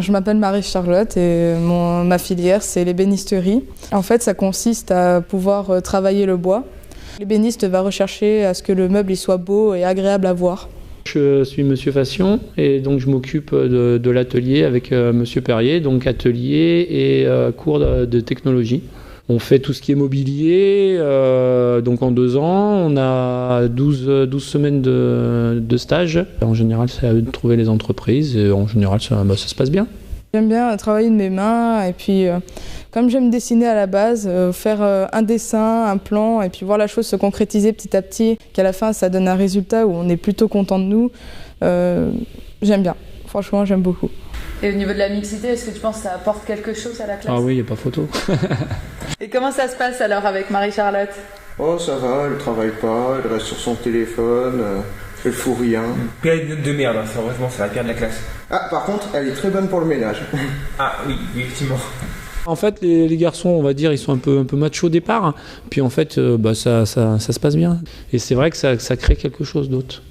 Je m'appelle Marie-Charlotte et ma filière, c'est l'ébénisterie. En fait, ça consiste à pouvoir travailler le bois. L'ébéniste va rechercher à ce que le meuble il soit beau et agréable à voir. Je suis Monsieur Fassion et donc je m'occupe de l'atelier avec Monsieur Perrier, donc atelier et cours de technologie. On fait tout ce qui est mobilier, donc en 2 ans, on a 12 semaines de stage. En général, c'est à eux de trouver les entreprises et en général, ça se passe bien. J'aime bien travailler de mes mains et puis comme j'aime dessiner à la base, faire un dessin, un plan et puis voir la chose se concrétiser petit à petit, qu'à la fin ça donne un résultat où on est plutôt content de nous, j'aime bien. Franchement, j'aime beaucoup. Et au niveau de la mixité, est-ce que tu penses que ça apporte quelque chose à la classe? Ah oui, il n'y a pas photo. Et comment ça se passe alors avec Marie-Charlotte? Oh, ça va, elle travaille pas, elle reste sur son téléphone, elle fout rien. Période de merde, heureusement, c'est la pire de la classe. Ah, par contre, elle est très bonne pour le ménage. Ah oui, effectivement. En fait, les garçons, on va dire, ils sont un peu machos au départ, puis en fait, ça se passe bien. Et c'est vrai que ça crée quelque chose d'autre.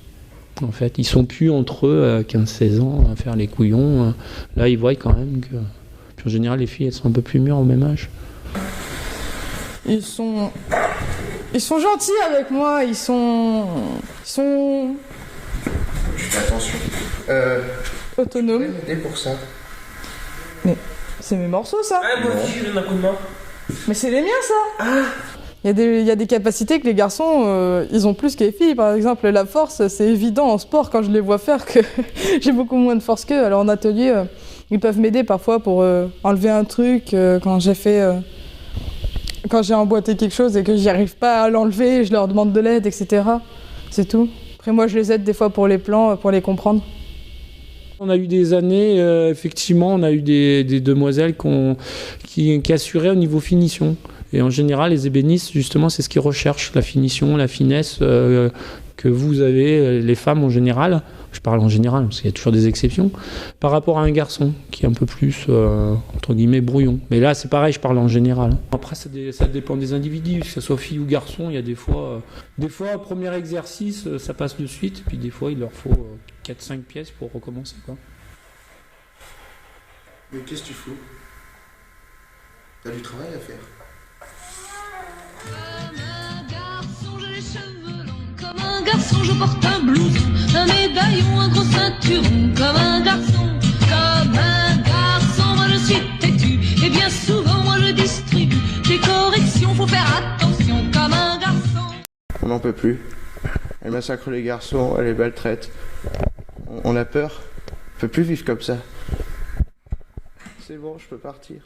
En fait, ils sont plus entre eux à 15-16 ans à faire les couillons. Là, ils voient quand même que... Puis en général, les filles, elles sont un peu plus mûres au même âge. Ils sont gentils avec moi, ils sont... Je fais attention. Autonomes. Tu peux m'aider pour ça? Mais c'est mes morceaux, ça. Ah, moi aussi, je donne un coup de main. Mais c'est les miens, ça. Ah. Il y a des capacités que les garçons, ils ont plus que les filles. Par exemple, la force, c'est évident en sport quand je les vois faire que j'ai beaucoup moins de force qu'eux. Alors en atelier, ils peuvent m'aider parfois pour enlever un truc quand j'ai emboîté quelque chose et que j'y arrive pas à l'enlever, je leur demande de l'aide, etc. C'est tout. Après moi, je les aide des fois pour les plans, pour les comprendre. On a eu des années, effectivement, on a eu des demoiselles qui assuraient au niveau finition. Et en général, les ébénistes, justement, c'est ce qu'ils recherchent, la finition, la finesse que vous avez, les femmes en général. Je parle en général, parce qu'il y a toujours des exceptions, par rapport à un garçon qui est un peu plus, entre guillemets, brouillon. Mais là, c'est pareil, je parle en général. Après, ça dépend des individus, que ce soit fille ou garçon. Il y a des fois, premier exercice, ça passe de suite, puis des fois, il leur faut 4-5 pièces pour recommencer, quoi. Mais qu'est-ce que tu fous? T'as du travail à faire. Comme un garçon, je porte un blouson, un médaillon, un gros ceinturon. Comme un garçon, moi je suis têtu. Et bien souvent, moi je distribue des corrections, faut faire attention. Comme un garçon. On n'en peut plus. Elle massacre les garçons, elle les maltraite. On a peur. On peut plus vivre comme ça. C'est bon, je peux partir.